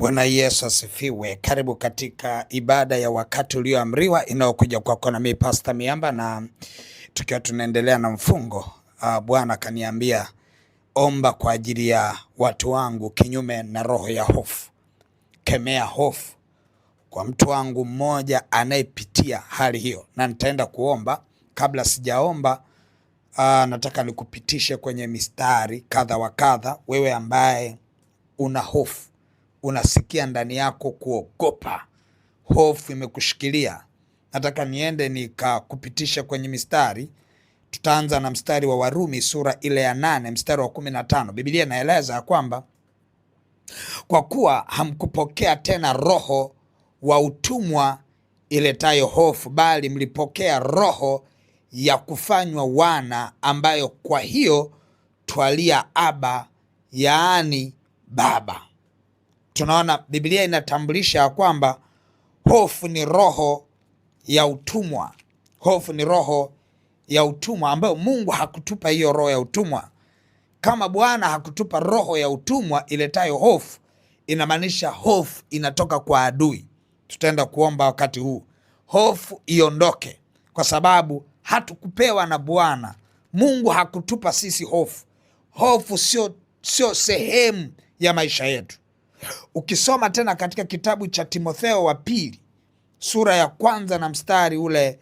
Bwana Yesu asifiwe. Karibu katika ibada ya wakati ulioamriwa inayokuja kwako na mimi Pastor Miamba, na tukiwa tunaendelea na mfungo. Bwana kaniambia omba kwa ajili ya watu wangu kinyume na roho ya hofu. Kemea hofu kwa mtu wangu mmoja anayepitia hali hiyo, na nitaenda kuomba. Kabla sijaomba, nataka nikupitishe kwenye mistari kadha wa kadha. Wewe ambaye una hofu, unasikia ndani yako kuogopa, hofu imekushikilia, nataka niende nikakupitisha kwenye mistari. Tutaanza na mstari wa Warumi sura ile ya 8 mstari wa 15. Biblia inaeleza ya kwamba kwa kuwa hamkupokea tena roho wa utumwa iletayo hofu, bali mlipokea roho ya kufanywa wana, ambayo kwa hiyo twalia Aba, yaani Baba. Tunaona Biblia inatambulisha ya kwamba hofu ni roho ya utumwa. Hofu ni roho ya utumwa ambayo Mungu hakutupa hiyo roho ya utumwa. Kama Bwana hakutupa roho ya utumwa iletayo hofu, inamaanisha hofu inatoka kwa adui. Tutaenda kuomba wakati huu hofu iondoke, kwa sababu hatukupewa na Bwana. Mungu hakutupa sisi hofu. Hofu sio sehemu ya maisha yetu. Ukisoma tena katika kitabu cha Timotheo wa pili sura ya 1 na mstari ule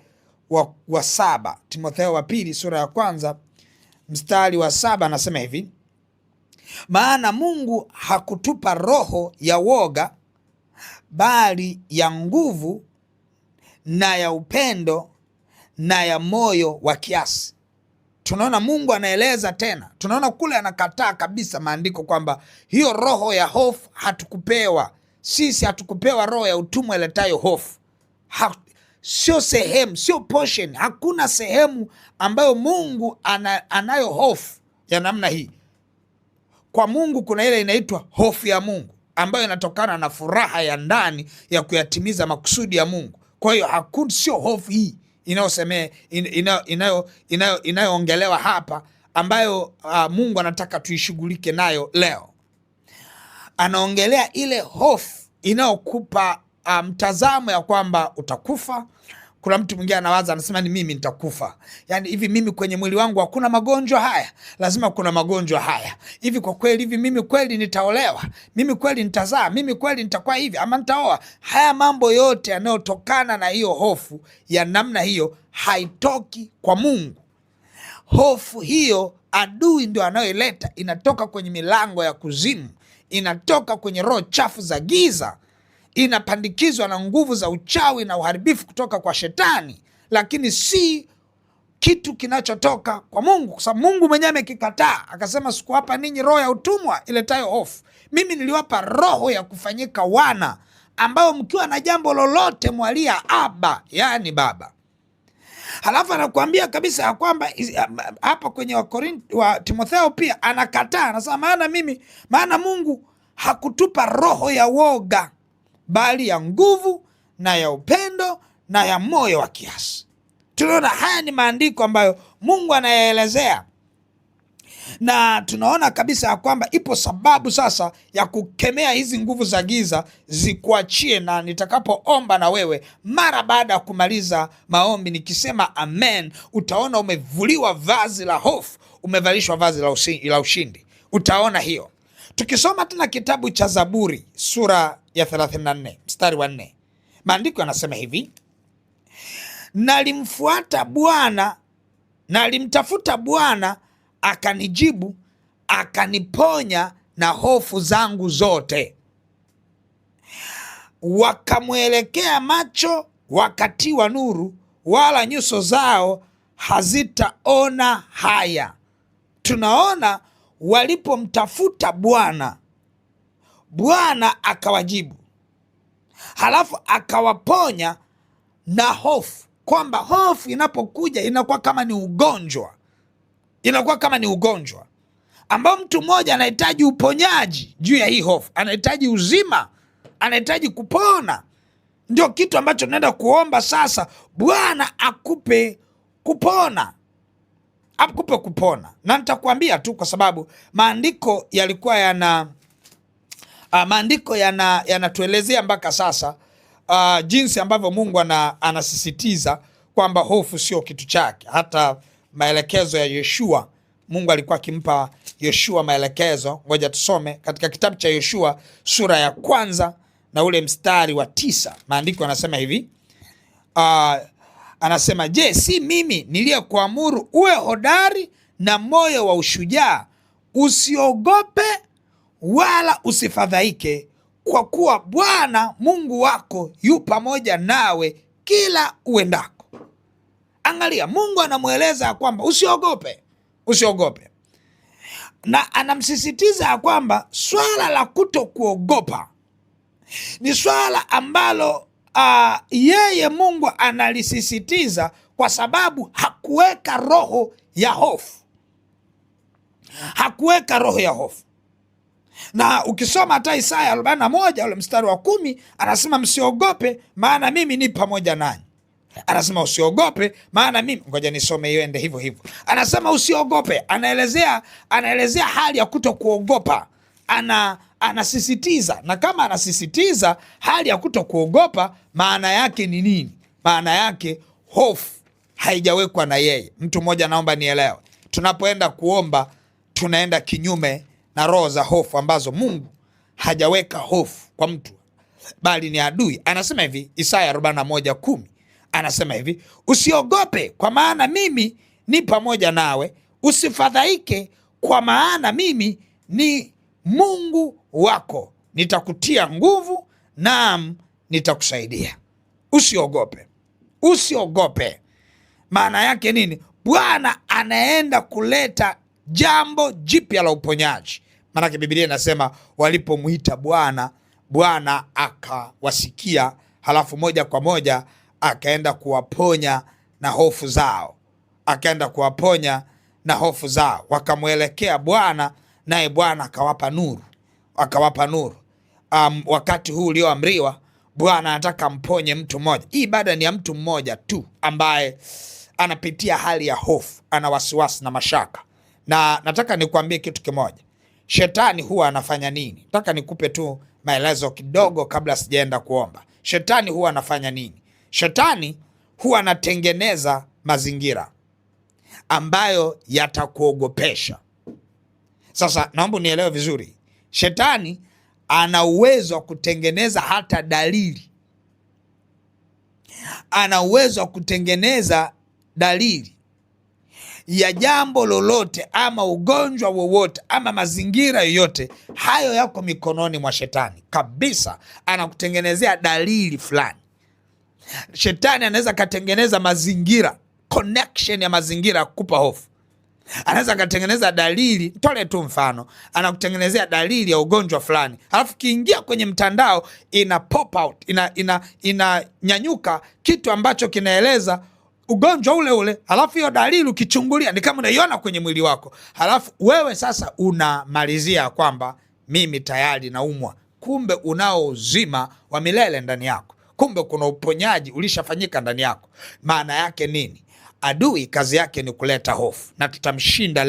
wa 7. Timotheo wa pili sura ya 1 mstari wa 7 anasema hivi: maana Mungu hakutupa roho ya woga, bali ya nguvu na ya upendo na ya moyo wa kiasi. Tunaona Mungu anaeleza tena, tunaona kule anakataa kabisa maandiko kwamba hiyo roho ya hofu hatukupewa sisi. Hatukupewa roho ya utumwa iletayo hofu. Sio sehemu, sio portion. Hakuna sehemu ambayo Mungu anayo hofu ya namna hii. Kwa Mungu kuna ile inaitwa hofu ya Mungu, ambayo inatokana na furaha ya ndani ya kuyatimiza makusudi ya Mungu. Kwa hiyo sio hofu hii inayoongelewa hapa, ambayo Mungu anataka tuishughulike nayo leo. Anaongelea ile hofu inayokupa mtazamo ya kwamba utakufa. Kuna mtu mwingine anawaza, anasema ni mimi nitakufa. Yaani hivi mimi kwenye mwili wangu hakuna magonjwa haya? Lazima kuna magonjwa haya. Hivi kwa kweli, hivi mimi kweli nitaolewa? Mimi kweli nitazaa? Mimi kweli nitakuwa hivi ama nitaoa? Haya mambo yote yanayotokana na hiyo hofu ya namna hiyo haitoki kwa Mungu. Hofu hiyo adui ndio anayoileta, inatoka kwenye milango ya kuzimu, inatoka kwenye roho chafu za giza, inapandikizwa na nguvu za uchawi na uharibifu kutoka kwa shetani, lakini si kitu kinachotoka kwa Mungu, kwa sababu Mungu mwenyewe amekikataa. Akasema, sikuwapa ninyi roho ya utumwa iletayo hofu, mimi niliwapa roho ya kufanyika wana, ambao mkiwa na jambo lolote mwalia Aba, yaani Baba. Halafu anakuambia kabisa ya kwamba hapa kwenye wa Timotheo pia anakataa, anasema maana Mungu hakutupa roho ya woga, bali ya nguvu na ya upendo na ya moyo wa kiasi. Tunaona haya ni maandiko ambayo Mungu anayaelezea, na tunaona kabisa ya kwamba ipo sababu sasa ya kukemea hizi nguvu za giza zikuachie. Na nitakapoomba na wewe mara baada ya kumaliza maombi, nikisema amen, utaona umevuliwa vazi la hofu, umevalishwa vazi la ushindi. Utaona hiyo. Tukisoma tena kitabu cha Zaburi sura ya 34 mstari wa 4, maandiko yanasema hivi: nalimtafuta Bwana akanijibu, akaniponya na hofu zangu zote. Wakamwelekea macho wakatiwa nuru, wala nyuso zao hazitaona haya. Tunaona walipomtafuta Bwana, Bwana akawajibu, halafu akawaponya na hofu. Kwamba hofu inapokuja inakuwa kama ni ugonjwa, ambao mtu mmoja anahitaji uponyaji juu ya hii hofu, anahitaji uzima, anahitaji kupona. Ndio kitu ambacho tunaenda kuomba sasa. Bwana akupe kupona, na nitakwambia tu, kwa sababu maandiko yalikuwa Maandiko yanatuelezea mpaka sasa jinsi ambavyo Mungu anasisitiza kwamba hofu sio kitu chake. Hata maelekezo ya Yoshua, Mungu alikuwa akimpa Yoshua maelekezo. Ngoja tusome katika kitabu cha Yoshua sura ya 1 na ule mstari wa 9. Maandiko yanasema hivi, anasema, je, si mimi niliyekuamuru uwe hodari na moyo wa ushujaa, usiogope wala usifadhaike, kwa kuwa Bwana Mungu wako yu pamoja nawe kila uendako. Angalia, Mungu anamweleza ya kwamba usiogope, na anamsisitiza ya kwamba swala la kutokuogopa ni swala ambalo yeye Mungu analisisitiza kwa sababu hakuweka roho ya hofu. Na ukisoma hata Isaya 41 ule mstari wa 10 anasema, msiogope maana mimi ni pamoja nanyi. Anasema usiogope maana mimi, ngoja nisome iende hivyo hivyo. Anasema usiogope, anaelezea hali ya kutokuogopa. Anasisitiza, na kama anasisitiza hali ya kutokuogopa, maana yake ni nini? Maana yake hofu haijawekwa na yeye. Mtu mmoja naomba nielewe, tunapoenda kuomba tunaenda kinyume na roho za hofu ambazo Mungu hajaweka hofu kwa mtu, bali ni adui. Anasema hivi, Isaya 41:10 anasema hivi, usiogope kwa maana mimi ni pamoja nawe, usifadhaike kwa maana mimi ni Mungu wako, nitakutia nguvu, naam nitakusaidia. Usiogope. Maana yake nini? Bwana anaenda kuleta jambo jipya la uponyaji. Maanake Biblia inasema walipomwita Bwana akawasikia, halafu moja kwa moja akaenda kuwaponya na hofu zao. Wakamwelekea Bwana, naye Bwana akawapa nuru. Wakati huu ulioamriwa, Bwana anataka mponye mtu mmoja. Hii ibada ni ya mtu mmoja tu ambaye anapitia hali ya hofu, ana wasiwasi na mashaka. Na nataka nikuambie kitu kimoja. Shetani huwa anafanya nini? Nataka nikupe tu maelezo kidogo kabla sijaenda kuomba. Shetani huwa anafanya nini? Shetani huwa anatengeneza mazingira ambayo yatakuogopesha. Sasa naomba nielewe vizuri. Shetani ana uwezo wa kutengeneza hata dalili. Ana uwezo wa kutengeneza dalili ya jambo lolote ama ugonjwa wowote ama mazingira yoyote. Hayo yako mikononi mwa shetani kabisa. Anakutengenezea dalili fulani. Shetani anaweza katengeneza mazingira, connection ya mazingira kukupa hofu. Anaweza katengeneza dalili, tole tu mfano, anakutengenezea dalili ya ugonjwa fulani, halafu kiingia kwenye mtandao ina pop out, inanyanyuka kitu ambacho kinaeleza ugonjwa ule ule, halafu hiyo dalili ukichungulia ni kama unaiona kwenye mwili wako, halafu wewe sasa unamalizia kwamba mimi tayari naumwa. Kumbe unao uzima wa milele ndani yako. Kumbe kuna uponyaji ulishafanyika ndani yako. Maana yake nini? Adui kazi yake ni kuleta hofu, na tutamshinda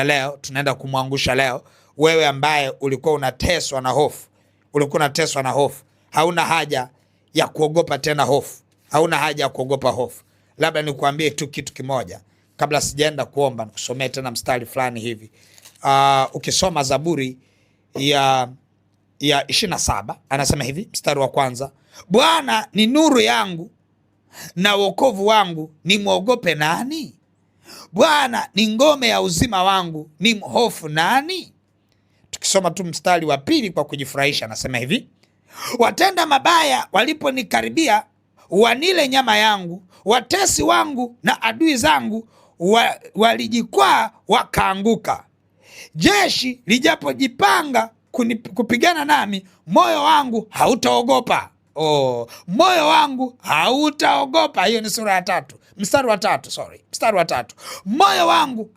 leo, tunaenda kumwangusha leo. Wewe ambaye ulikuwa unateswa na hofu, hauna haja ya kuogopa tena hofu. Labda nikuambie tu kitu kimoja kabla sijaenda kuomba, nikusomee tena mstari fulani hivi. Ukisoma Zaburi ya 27 anasema hivi, mstari wa 1, Bwana ni nuru yangu na wokovu wangu, ni mwogope nani? Bwana ni ngome ya uzima wangu, ni mhofu nani? Tukisoma tu mstari wa 2 kwa kujifurahisha, anasema hivi, watenda mabaya waliponikaribia, wanile nyama yangu, watesi wangu na adui zangu walijikwaa wakaanguka. Jeshi lijapojipanga kupigana nami, moyo wangu hautaogopa. Moyo wangu hautaogopa. Hiyo ni sura ya 3 mstari wa 3. Moyo wangu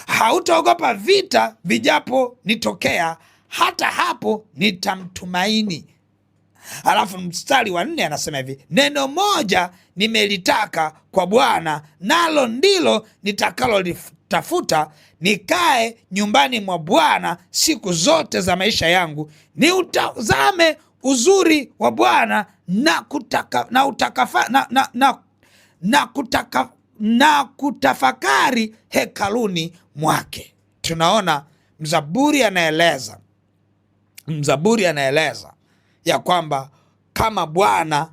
hautaogopa vita vijapo nitokea, hata hapo nitamtumaini. Halafu mstari wa 4 anasema hivi, neno moja nimelitaka kwa Bwana, nalo ndilo nitakalolitafuta, nikae nyumbani mwa Bwana siku zote za maisha yangu, niutazame uzuri wa Bwana na kutafakari hekaluni mwake. Tunaona mzaburi anaeleza ya kwamba kama Bwana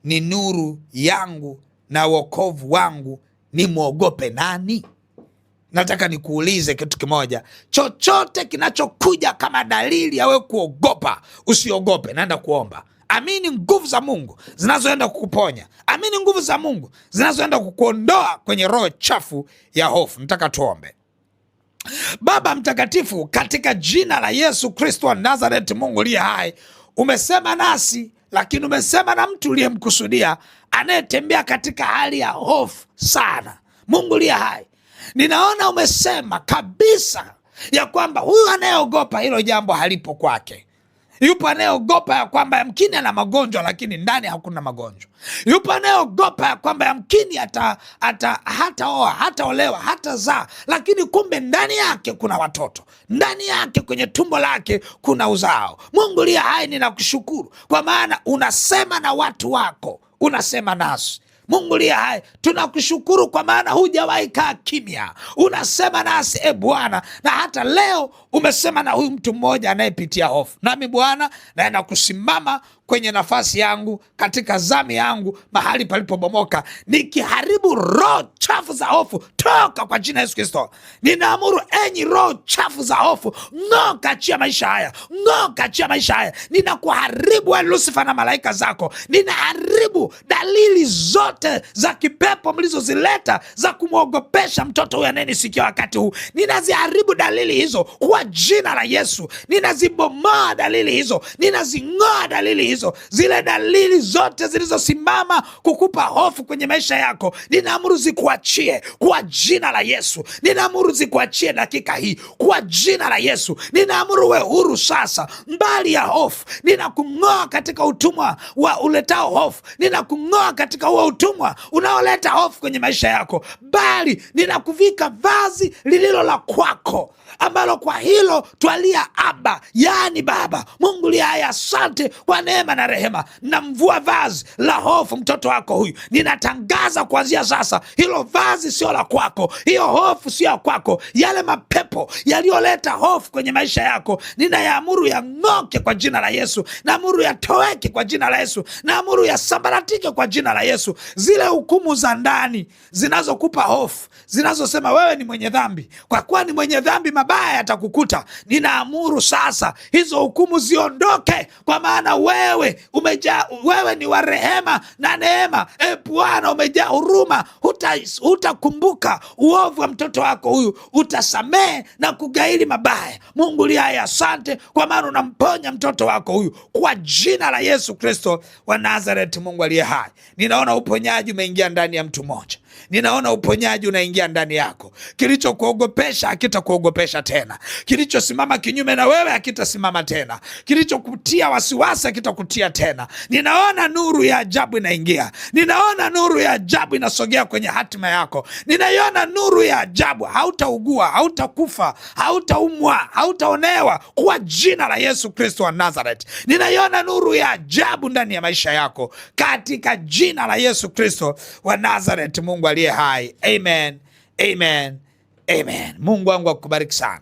ni nuru yangu na wokovu wangu, nimwogope nani? Nataka nikuulize kitu kimoja. Chochote kinachokuja kama dalili ya wewe kuogopa, usiogope. Naenda kuomba. Amini nguvu za Mungu zinazoenda kukuponya. Amini nguvu za Mungu zinazoenda kukuondoa kwenye roho chafu ya hofu. Nataka tuombe. Baba mtakatifu, katika jina la Yesu Kristo wa Nazareti, Mungu liye hai, umesema nasi, lakini umesema na mtu uliyemkusudia anayetembea katika hali ya hofu sana. Mungu liye hai, ninaona umesema kabisa ya kwamba huyu anayeogopa hilo jambo halipo kwake. Yupo anayeogopa ya kwamba yamkini ana magonjwa lakini ndani hakuna magonjwa. Yupo anayeogopa ya kwamba yamkini hataoa, hataolewa, hatazaa, lakini kumbe ndani yake kuna watoto, ndani yake kwenye tumbo lake kuna uzao. Mungu liye hai, ninakushukuru kwa maana unasema na watu wako, unasema nasi. Mungu liye hai, tunakushukuru kwa maana hujawahi kaa kimya. Unasema nasi Bwana, na hata leo umesema na huyu mtu mmoja anayepitia hofu. Nami Bwana naenda kusimama kwenye nafasi yangu, katika zamu yangu, mahali palipobomoka, nikiharibu roho chafu za hofu, toka kwa jina Yesu Kristo. Ninaamuru enyi roho chafu za hofu, ng'oka achia maisha haya, ng'oka achia maisha haya. Ninakuharibu wewe Lucifer na malaika zako. Ninaharibu dalili zote za kipepo mlizozileta za kumwogopesha mtoto huyu anayenisikia wakati huu. Ninaziharibu dalili hizo kwa jina la Yesu. Ninazibomoa dalili hizo, ninazing'oa dalili hizo. Zile dalili zote zilizosimama kukupa hofu kwenye maisha yako, ninaamuru zikuachie kwa jina la Yesu. Ninaamuru zikuachie dakika hii kwa jina la Yesu. Ninaamuru we huru sasa, mbali ya hofu. Ninakung'oa katika utumwa wa uletao hofu. Ninakung'oa katika huo utumwa unaoleta hofu kwenye maisha yako, bali ninakuvika vazi lililo la kwako, ambalo kwa hilo twalia Aba, yaani Baba. Mungu liye hai, asante kwa neema na rehema. Namvua vazi la hofu mtoto wako huyu. Ninatangaza kuanzia sasa, hilo vazi sio la kwako, hiyo hofu sio ya kwako. Yale mapepo yaliyoleta hofu kwenye maisha yako, ninayaamuru yang'oke kwa jina la Yesu. Naamuru yatoweke kwa jina la Yesu. Naamuru yasambaratike kwa jina la Yesu. Zile hukumu za ndani zinazokupa hofu, zinazosema wewe ni mwenye dhambi, kwa kuwa ni mwenye dhambi mabaya yatakukuta, ninaamuru sasa hizo hukumu ziondoke, kwa maana wewe wewe ni wa rehema na neema. Bwana, umejaa huruma. Hutakumbuka uovu wa mtoto wako huyu, utasamehe na kugairi mabaya. Mungu liye hai, asante kwa maana unamponya mtoto wako huyu kwa jina la Yesu Kristo wa Nazareti. Mungu aliye hai, ninaona uponyaji umeingia ndani ya mtu mmoja. Ninaona uponyaji unaingia ndani yako. Kilichokuogopesha hakitakuogopesha tena. Kilichosimama kinyume na wewe hakitasimama tena. Kilichokutia wasiwasi hakitakutia tena. Ninaona nuru ya ajabu inaingia. Ninaona nuru ya ajabu inasogea kwenye hatima yako. Ninaiona nuru ya ajabu. Hautaugua, hautakufa, hautaumwa, hautaonewa kwa jina la Yesu Kristo wa Nazareth. Ninaiona nuru ya ajabu ndani ya maisha yako katika jina la Yesu Kristo wa Nazareth. Mungu aliye hai. Amen, amen, amen. Mungu wangu akubariki sana.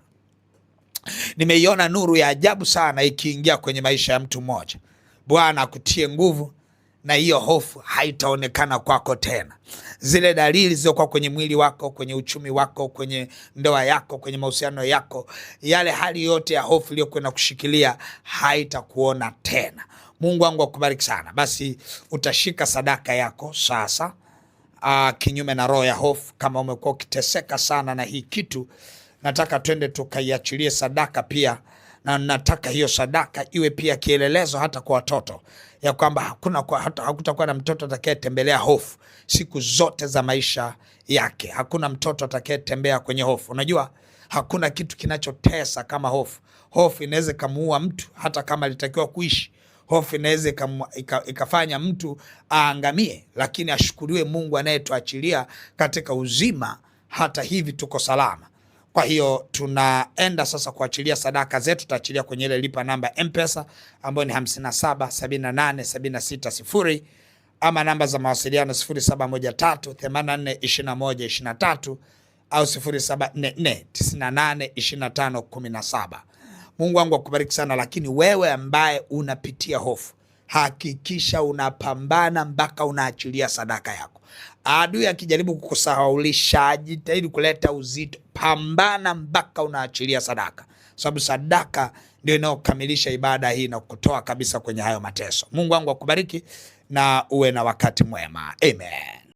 Nimeiona nuru ya ajabu sana ikiingia kwenye maisha ya mtu mmoja. Bwana akutie nguvu na hiyo hofu haitaonekana kwako tena. Zile dalili zilizokuwa kwenye mwili wako, kwenye uchumi wako, kwenye ndoa yako, kwenye mahusiano yako, yale hali yote ya hofu iliyokuwa inakushikilia haitakuona tena. Mungu wangu akubariki sana. Basi utashika sadaka yako sasa, kinyume na roho ya hofu. Kama umekuwa ukiteseka sana na hii kitu, nataka twende tukaiachilie sadaka pia, na nataka hiyo sadaka iwe pia kielelezo hata kwa watoto, ya kwamba hakutakuwa na mtoto atakayetembelea hofu siku zote za maisha yake. Hakuna mtoto atakayetembea kwenye hofu. Unajua hakuna kitu kinachotesa kama hofu. Hofu inaweza kumuua mtu hata kama alitakiwa kuishi. Hofu inaweza ikafanya mtu aangamie, lakini ashukuriwe Mungu anayetuachilia katika uzima, hata hivi tuko salama. Kwa hiyo tunaenda sasa kuachilia sadaka zetu. Tutaachilia kwenye ile lipa namba M-Pesa ambayo ni 577876 ama namba za mawasiliano 0713842123 au 0744982517. Mungu wangu akubariki sana. Lakini wewe ambaye unapitia hofu, hakikisha unapambana mpaka unaachilia sadaka yako. Adui akijaribu kukusahaulisha, jitahidi kuleta uzito, pambana mpaka unaachilia sadaka, sababu sadaka ndio inayokamilisha ibada hii na kutoa kabisa kwenye hayo mateso. Mungu wangu akubariki na uwe na wakati mwema. Amen.